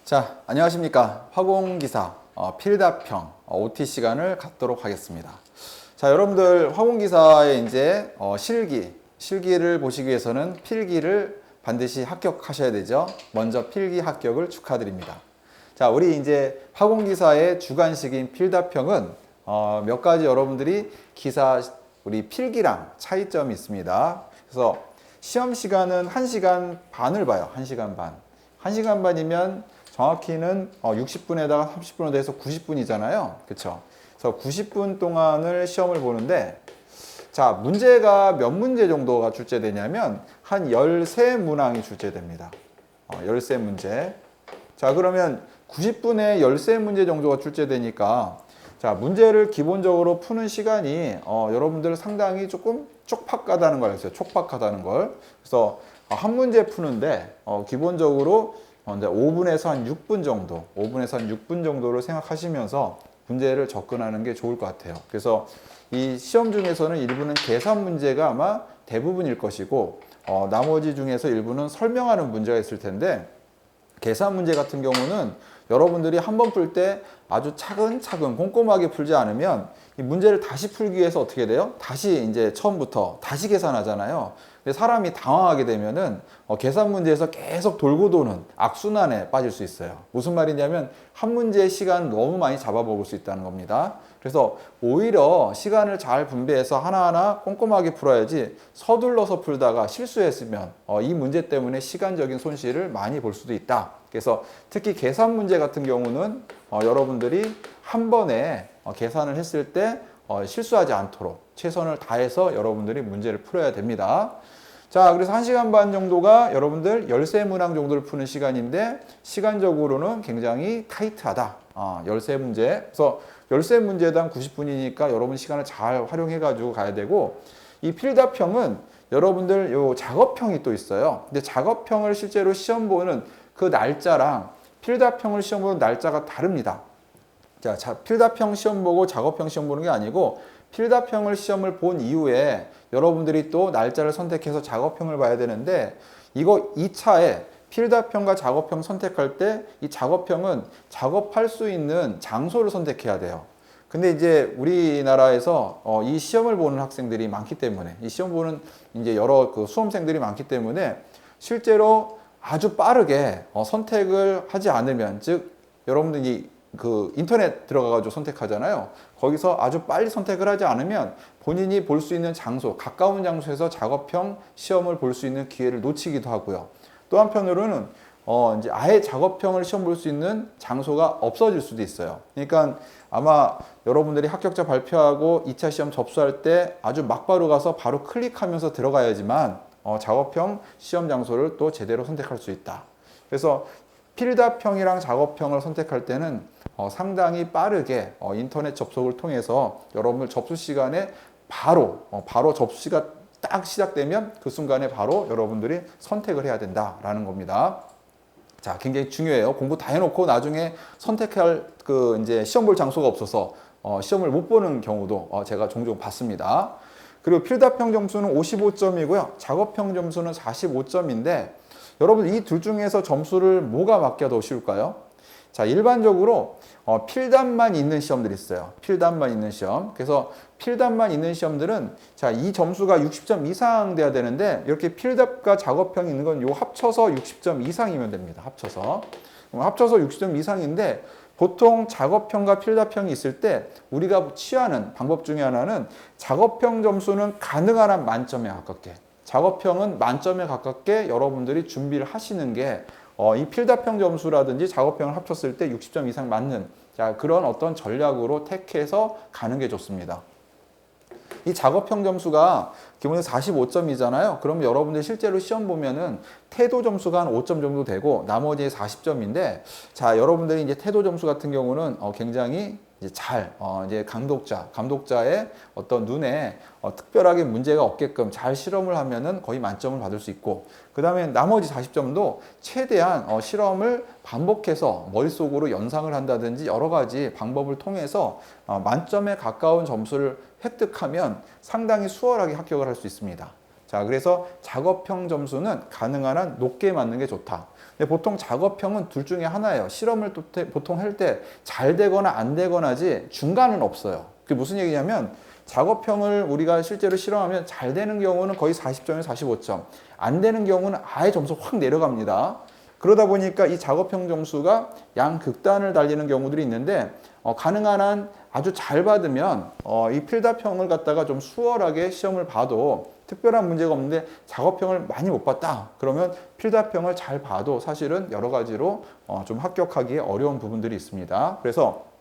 자, 안녕하십니까. 화공기사 필답형 OT 시간을 갖도록 하겠습니다. 자, 여러분들 화공기사의 이제 실기를 보시기 위해서는 필기를 반드시 합격하셔야 되죠. 먼저 필기 합격을 축하드립니다. 자, 우리 이제 화공기사의 주관식인 필답형은 몇 가지 여러분들이 우리 필기랑 차이점이 있습니다. 그래서 시험 시간은 1시간 반을 봐요. 1시간 반. 1시간 반이면 정확히는 60분에다가 30분을 더해서 90분이잖아요. 그렇죠? 그래서 90분 동안을 시험을 보는데, 자, 문제가 몇 문제 정도가 출제되냐면 한 13문항이 출제됩니다. 13문제. 자, 그러면 90분에 13문제 정도가 출제되니까, 자, 문제를 기본적으로 푸는 시간이 여러분들 상당히 조금 촉박하다는 걸 알았어요. 촉박하다는 걸. 그래서 한 문제 푸는데 기본적으로 5분에서 한 6분 정도, 5분에서 한 6분 정도를 생각하시면서 문제를 접근하는 게 좋을 것 같아요. 그래서 이 시험 중에서는 일부는 계산 문제가 아마 대부분일 것이고, 나머지 중에서 일부는 설명하는 문제가 있을 텐데, 계산 문제 같은 경우는 여러분들이 한번 풀 때 아주 차근차근 꼼꼼하게 풀지 않으면 이 문제를 다시 풀기 위해서 어떻게 돼요? 다시 이제 처음부터 다시 계산하잖아요. 근데 사람이 당황하게 되면은 계산 문제에서 계속 돌고 도는 악순환에 빠질 수 있어요. 무슨 말이냐면 한 문제의 시간 너무 많이 잡아먹을 수 있다는 겁니다. 그래서 오히려 시간을 잘 분배해서 하나하나 꼼꼼하게 풀어야지 서둘러서 풀다가 실수했으면 이 문제 때문에 시간적인 손실을 많이 볼 수도 있다. 그래서 특히 계산 문제 같은 경우는 여러분들이 한 번에 계산을 했을 때 실수하지 않도록 최선을 다해서 여러분들이 문제를 풀어야 됩니다. 자, 그래서 1시간 반 정도가 여러분들 13문항 정도를 푸는 시간인데 시간적으로는 굉장히 타이트하다. 13문제. 그래서 13문제당 90분이니까 여러분 시간을 잘 활용해 가지고 가야 되고, 이 필답형은 여러분들 요 작업형이 또 있어요. 근데 작업형을 실제로 시험 보는 그 날짜랑 필답형을 시험 보는 날짜가 다릅니다. 자, 필답형 시험 보고 작업형 시험 보는 게 아니고, 필답형을 시험을 본 이후에 여러분들이 또 날짜를 선택해서 작업형을 봐야 되는데, 이거 2차에 필답형과 작업형 선택할 때 이 작업형은 작업할 수 있는 장소를 선택해야 돼요. 근데 이제 우리나라에서 이 시험을 보는 학생들이 많기 때문에, 이 시험 보는 이제 여러 그 수험생들이 많기 때문에 실제로 아주 빠르게 선택을 하지 않으면, 즉 여러분들이 그 인터넷 들어가가지고 선택하잖아요. 거기서 아주 빨리 선택을 하지 않으면 본인이 볼 수 있는 장소, 가까운 장소에서 작업형 시험을 볼 수 있는 기회를 놓치기도 하고요. 또 한편으로는 이제 아예 작업형을 시험 볼 수 있는 장소가 없어질 수도 있어요. 그러니까 아마 여러분들이 합격자 발표하고 2차 시험 접수할 때 아주 막바로 가서 바로 클릭하면서 들어가야지만 작업형 시험 장소를 또 제대로 선택할 수 있다. 그래서 필답형이랑 작업형을 선택할 때는 상당히 빠르게 인터넷 접속을 통해서 여러분들 접수 시간에 바로 접수 시간 딱 시작되면 그 순간에 바로 여러분들이 선택을 해야 된다라는 겁니다. 자, 굉장히 중요해요. 공부 다 해놓고 나중에 선택할 그 이제 시험 볼 장소가 없어서 시험을 못 보는 경우도 제가 종종 봤습니다. 그리고 필답형 점수는 55점이고요. 작업형 점수는 45점인데 여러분 이 둘 중에서 점수를 뭐가 맞기가 더 쉬울까요? 자, 일반적으로 필답만 있는 시험들이 있어요. 필답만 있는 시험. 그래서 필답만 있는 시험들은 자, 이 점수가 60점 이상 돼야 되는데 이렇게 필답과 작업형이 있는 건 요 합쳐서 60점 이상이면 됩니다. 합쳐서 60점 이상인데 보통 작업형과 필답형이 있을 때 우리가 취하는 방법 중에 하나는 작업형 점수는 가능한 한 만점에 가깝게, 작업형은 만점에 가깝게 여러분들이 준비를 하시는 게 이 필답형 점수라든지 작업형을 합쳤을 때 60점 이상 맞는, 자, 그런 어떤 전략으로 택해서 가는 게 좋습니다. 이 작업형 점수가 기본적으로 45점이잖아요. 그럼 여러분들 실제로 시험 보면은 태도 점수가 한 5점 정도 되고 나머지 40점인데, 자, 여러분들이 이제 태도 점수 같은 경우는 굉장히 이제 감독자의 어떤 눈에 특별하게 문제가 없게끔 잘 실험을 하면은 거의 만점을 받을 수 있고, 그 다음에 나머지 40점도 최대한 실험을 반복해서 머릿속으로 연상을 한다든지 여러 가지 방법을 통해서 만점에 가까운 점수를 획득하면 상당히 수월하게 합격을 할 수 있습니다. 자, 자, 그래서 작업형 점수는 가능한 한 높게 맞는 게 좋다. 근데 보통 작업형은 둘 중에 하나예요. 실험을 보통 할 때 잘 되거나 안 되거나지 중간은 없어요. 그게 무슨 얘기냐면 작업형을 우리가 실제로 실험하면 잘 되는 경우는 거의 40점에서 45점, 안 되는 경우는 아예 점수 확 내려갑니다. 그러다 보니까 이 작업형 점수가 양극단을 달리는 경우들이 있는데 가능한 한 아주 잘 받으면 이 필답형을 갖다가 좀 수월하게 시험을 봐도 특별한 문제가 없는데 작업형을 많이 못 봤다. 그러면 필답형을 잘 봐도 사실은 여러 가지로 좀 합격하기에 어려운 부분들이 있습니다. 그래서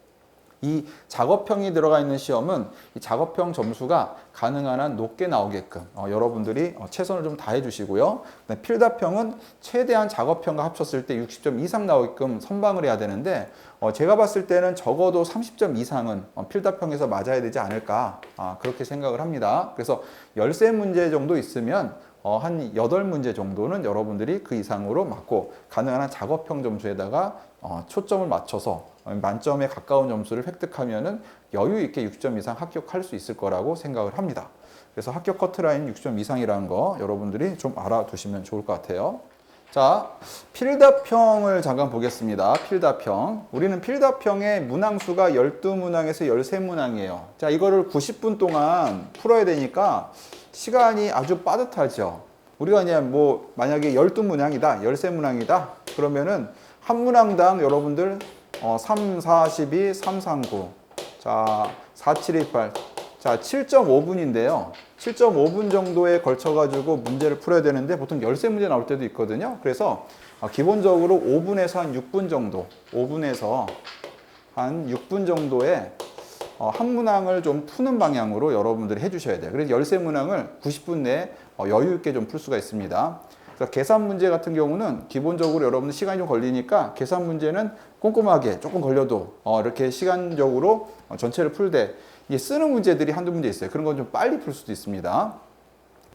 이 작업형이 들어가 있는 시험은 이 작업형 점수가 가능한 한 높게 나오게끔 여러분들이 최선을 좀 다해 주시고요. 필답형은 최대한 작업형과 합쳤을 때 60점 이상 나오게끔 선방을 해야 되는데 제가 봤을 때는 적어도 30점 이상은 필답형에서 맞아야 되지 않을까 그렇게 생각을 합니다. 그래서 13문제 정도 있으면 한 8문제 정도는 여러분들이 그 이상으로 맞고 가능한 한 작업형 점수에다가 초점을 맞춰서 만점에 가까운 점수를 획득하면은 여유 있게 6점 이상 합격할 수 있을 거라고 생각을 합니다. 그래서 합격 커트라인 6점 이상이라는 거 여러분들이 좀 알아두시면 좋을 것 같아요. 자, 필답형을 잠깐 보겠습니다. 필답형. 우리는 필답형의 문항수가 12문항에서 13문항이에요. 자, 이거를 90분 동안 풀어야 되니까 시간이 아주 빠듯하죠. 우리가 그냥 뭐 만약에 12문항이다, 13문항이다 그러면은 한 문항당 여러분들 3, 4, 12, 3, 3, 9 자, 4, 7, 2, 8 자, 7.5분인데요. 7.5분 정도에 걸쳐가지고 문제를 풀어야 되는데 보통 13문제 나올 때도 있거든요. 그래서 기본적으로 5분에서 한 6분 정도, 5분에서 한 6분 정도에 한 문항을 좀 푸는 방향으로 여러분들이 해주셔야 돼요. 그래서 13문항을 90분 내에 여유 있게 좀 풀 수가 있습니다. 그래서 계산 문제 같은 경우는 기본적으로 여러분들 시간이 좀 걸리니까 계산 문제는 꼼꼼하게 조금 걸려도 이렇게 시간적으로 전체를 풀되 이게 쓰는 문제들이 한두 문제 있어요. 그런 건 좀 빨리 풀 수도 있습니다.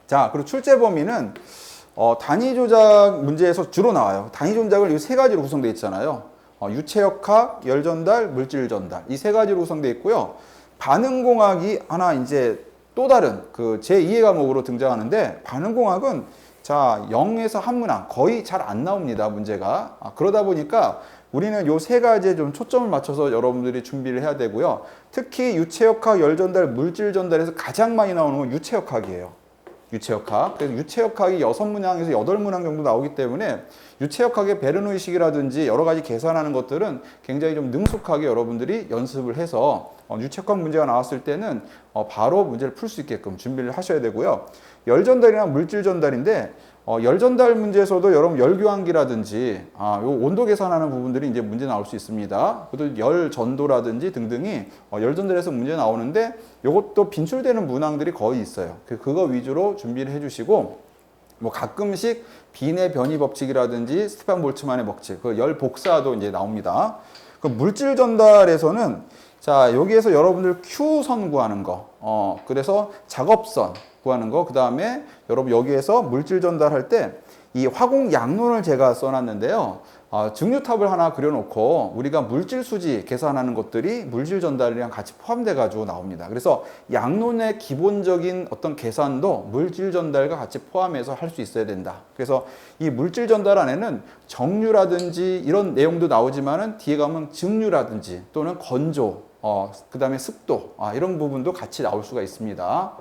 자, 그리고 출제 범위는 단위 조작 문제에서 주로 나와요. 단위 조작을 이 세 가지로 구성되어 있잖아요. 유체역학, 열전달, 물질 전달 이 세 가지로 구성되어 있고요. 반응공학이 하나 이제 또 다른 그 제2의 과목으로 등장하는데 반응공학은 자 0에서 한 문항 거의 잘 안 나옵니다. 문제가 그러다 보니까 우리는 요 세 가지에 좀 초점을 맞춰서 여러분들이 준비를 해야 되고요. 특히 유체역학, 열전달, 물질 전달에서 가장 많이 나오는 건 유체역학이에요. 유체역학. 그래서 유체역학이 6문항에서 8문항 정도 나오기 때문에 유체역학의 베르노의식이라든지 여러 가지 계산하는 것들은 굉장히 좀 능숙하게 여러분들이 연습을 해서 유체역학 문제가 나왔을 때는 바로 문제를 풀 수 있게끔 준비를 하셔야 되고요. 열전달이나 물질 전달인데 열전달 문제에서도 여러분 열교환기라든지 요 온도 계산하는 부분들이 이제 문제 나올 수 있습니다. 그것도 열전도라든지 등등이 열전달에서 문제 나오는데 이것도 빈출되는 문항들이 거의 있어요. 그거 위주로 준비를 해주시고 뭐 가끔씩 빈의 변이 법칙이라든지 스테판 볼츠만의 법칙, 그 열 복사도 이제 나옵니다. 그 물질 전달에서는 자 여기에서 여러분들 Q선 구하는 거, 그래서 작업선 구하는 거, 그 다음에 여러분 여기에서 물질 전달할 때 이 화공 양론을 제가 써놨는데요. 증류탑을 하나 그려놓고 우리가 물질 수지 계산하는 것들이 물질 전달이랑 같이 포함돼 가지고 나옵니다. 그래서 양론의 기본적인 어떤 계산도 물질 전달과 같이 포함해서 할 수 있어야 된다. 그래서 이 물질 전달 안에는 정류라든지 이런 내용도 나오지만은 뒤에 가면 증류라든지 또는 건조, 그 다음에 습도 이런 부분도 같이 나올 수가 있습니다.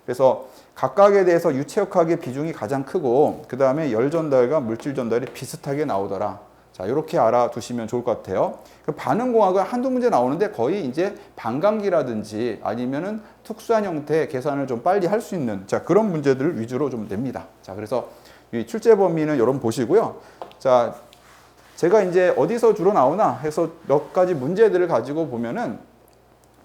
그래서 각각에 대해서 유체역학의 비중이 가장 크고 그 다음에 열전달과 물질 전달이 비슷하게 나오더라. 자, 이렇게 알아두시면 좋을 것 같아요. 반응공학은 한두 문제 나오는데 거의 이제 반감기라든지 아니면은 특수한 형태의 계산을 좀 빨리 할 수 있는 그런 문제들을 위주로 좀 냅니다. 자, 그래서 이 출제 범위는 여러분 보시고요. 자, 제가 이제 어디서 주로 나오나 해서 몇 가지 문제들을 가지고 보면은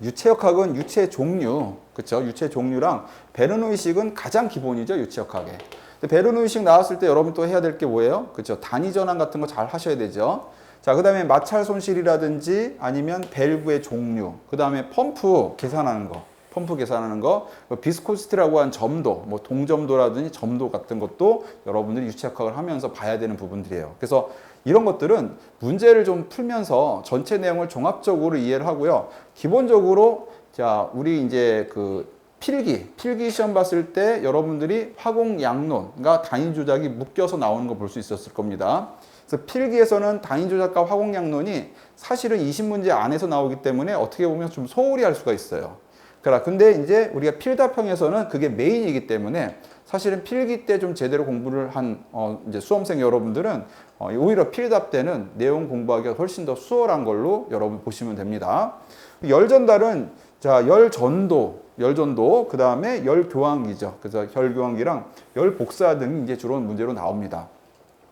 유체역학은 유체 종류, 그렇죠? 유체 종류랑 베르노의식은 가장 기본이죠, 유체역학에. 베르노의식 나왔을 때 여러분 또 해야 될 게 뭐예요? 그렇죠? 단위 전환 같은 거 잘 하셔야 되죠. 자, 그다음에 마찰 손실이라든지 아니면 밸브의 종류, 그다음에 펌프 계산하는 거. 펌프 계산하는 거, 비스코시티라고 한 점도, 뭐 동점도라든지 점도 같은 것도 여러분들이 유체역학을 하면서 봐야 되는 부분들이에요. 그래서 이런 것들은 문제를 좀 풀면서 전체 내용을 종합적으로 이해를 하고요. 기본적으로 자, 우리 이제 그 필기 시험 봤을 때 여러분들이 화공 양론, 그러니까 단위 조작이 묶여서 나오는 거 볼 수 있었을 겁니다. 그래서 필기에서는 단위 조작과 화공 양론이 사실은 20문제 안에서 나오기 때문에 어떻게 보면 좀 소홀히 할 수가 있어요. 근데 이제 우리가 필답형에서는 그게 메인이기 때문에 사실은 필기 때 좀 제대로 공부를 한 이제 수험생 여러분들은 오히려 필답 때는 내용 공부하기가 훨씬 더 수월한 걸로 여러분 보시면 됩니다. 열 전달은 자, 열 전도, 그 다음에 열 교환기죠. 그래서 열 교환기랑 열 복사 등이 이제 주로 문제로 나옵니다.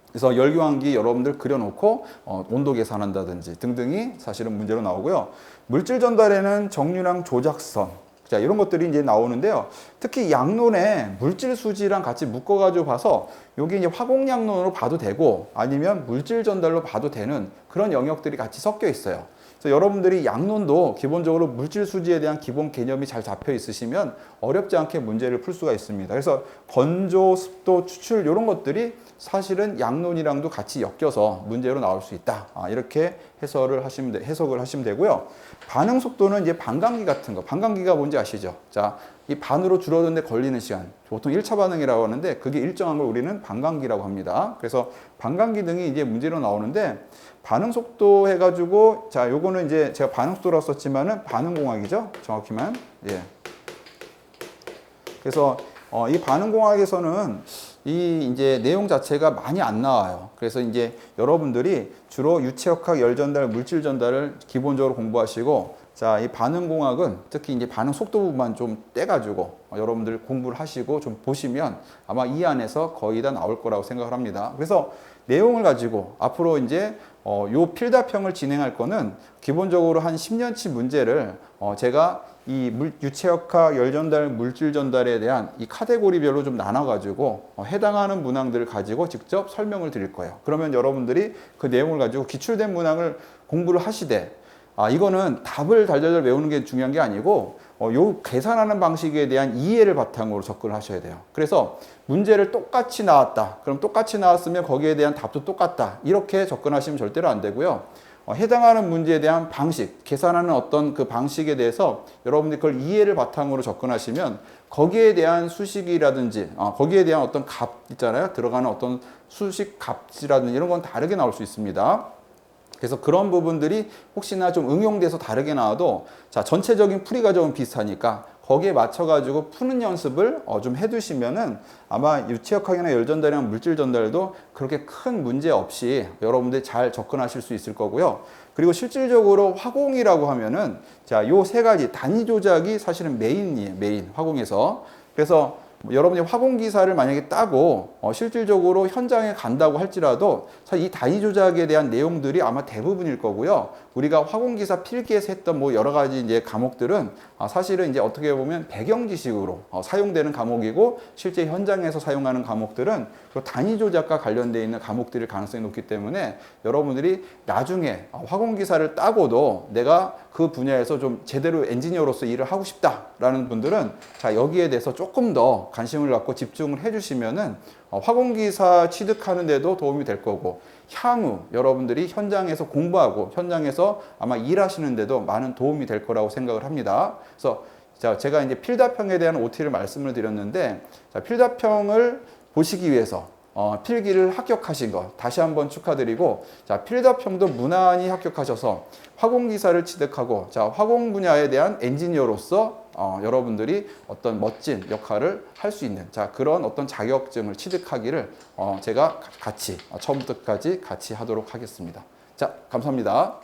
그래서 열 교환기 여러분들 그려놓고 온도 계산한다든지 등등이 사실은 문제로 나오고요. 물질 전달에는 정류량 조작선, 자, 이런 것들이 이제 나오는데요. 특히 양론에 물질 수지랑 같이 묶어가지고 봐서 여기 이제 화공 양론으로 봐도 되고 아니면 물질 전달로 봐도 되는 그런 영역들이 같이 섞여 있어요. 그래서 여러분들이 양론도 기본적으로 물질 수지에 대한 기본 개념이 잘 잡혀 있으시면 어렵지 않게 문제를 풀 수가 있습니다. 그래서 건조, 습도, 추출 이런 것들이 사실은 양론이랑도 같이 엮여서 문제로 나올 수 있다. 이렇게 해석을 하시면 되고요. 반응 속도는 이제 반감기 같은 거. 반감기가 뭔지 아시죠? 자, 이 반으로 줄어드는데 걸리는 시간. 보통 1차 반응이라고 하는데 그게 일정한 걸 우리는 반감기라고 합니다. 그래서 반감기 등이 이제 문제로 나오는데 반응 속도 해가지고 자, 요거는 이제 제가 반응 속도라고 썼지만은 반응공학이죠. 정확히만. 예. 그래서 이 반응공학에서는 이 이제 내용 자체가 많이 안 나와요. 그래서 이제 여러분들이 주로 유체역학, 열전달, 물질 전달을 기본적으로 공부하시고, 자, 이 반응공학은 특히 이제 반응 속도 부분만 좀 떼가지고 여러분들 공부를 하시고 좀 보시면 아마 이 안에서 거의 다 나올 거라고 생각을 합니다. 그래서 내용을 가지고 앞으로 이제 요 필답형을 진행할 거는 기본적으로 한 10년치 문제를 제가 이 유체역학, 열전달, 물질 전달에 대한 이 카테고리별로 좀 나눠가지고 해당하는 문항들을 가지고 직접 설명을 드릴 거예요. 그러면 여러분들이 그 내용을 가지고 기출된 문항을 공부를 하시되 이거는 답을 달달달 외우는 게 중요한 게 아니고 요 계산하는 방식에 대한 이해를 바탕으로 접근을 하셔야 돼요. 그래서 문제를 똑같이 나왔다. 그럼 똑같이 나왔으면 거기에 대한 답도 똑같다. 이렇게 접근하시면 절대로 안 되고요. 해당하는 문제에 대한 방식, 계산하는 어떤 그 방식에 대해서 여러분들이 그걸 이해를 바탕으로 접근하시면 거기에 대한 수식이라든지 거기에 대한 어떤 값 있잖아요. 들어가는 어떤 수식 값이라든지 이런 건 다르게 나올 수 있습니다. 그래서 그런 부분들이 혹시나 좀 응용돼서 다르게 나와도 자, 전체적인 풀이 과정은 비슷하니까 거기에 맞춰가지고 푸는 연습을 좀 해두시면은 아마 유체역학이나 열전달이나 물질 전달도 그렇게 큰 문제 없이 여러분들이 잘 접근하실 수 있을 거고요. 그리고 실질적으로 화공이라고 하면은 자, 요 세 가지 단위 조작이 사실은 메인이에요. 메인 화공에서. 그래서 여러분이 화공 기사를 만약에 따고 실질적으로 현장에 간다고 할지라도 사실 이 단위 조작에 대한 내용들이 아마 대부분일 거고요. 우리가 화공 기사 필기에서 했던 뭐 여러 가지 이제 과목들은 사실은 이제 어떻게 보면 배경 지식으로 사용되는 과목이고 실제 현장에서 사용하는 과목들은 그 단위 조작과 관련되어 있는 과목들일 가능성이 높기 때문에 여러분들이 나중에 화공 기사를 따고도 내가 그 분야에서 좀 제대로 엔지니어로서 일을 하고 싶다라는 분들은 자, 여기에 대해서 조금 더 관심을 갖고 집중을 해주시면은 화공기사 취득하는 데도 도움이 될 거고 향후 여러분들이 현장에서 공부하고 현장에서 아마 일하시는 데도 많은 도움이 될 거라고 생각을 합니다. 그래서 자, 제가 이제 필답형에 대한 OT를 말씀을 드렸는데 자, 필답형을 보시기 위해서 필기를 합격하신 거 다시 한번 축하드리고 자, 필답형도 무난히 합격하셔서 화공기사를 취득하고 자, 화공 분야에 대한 엔지니어로서 여러분들이 어떤 멋진 역할을 할 수 있는 자, 그런 어떤 자격증을 취득하기를 제가 같이 처음부터 끝까지 같이 하도록 하겠습니다. 자, 감사합니다.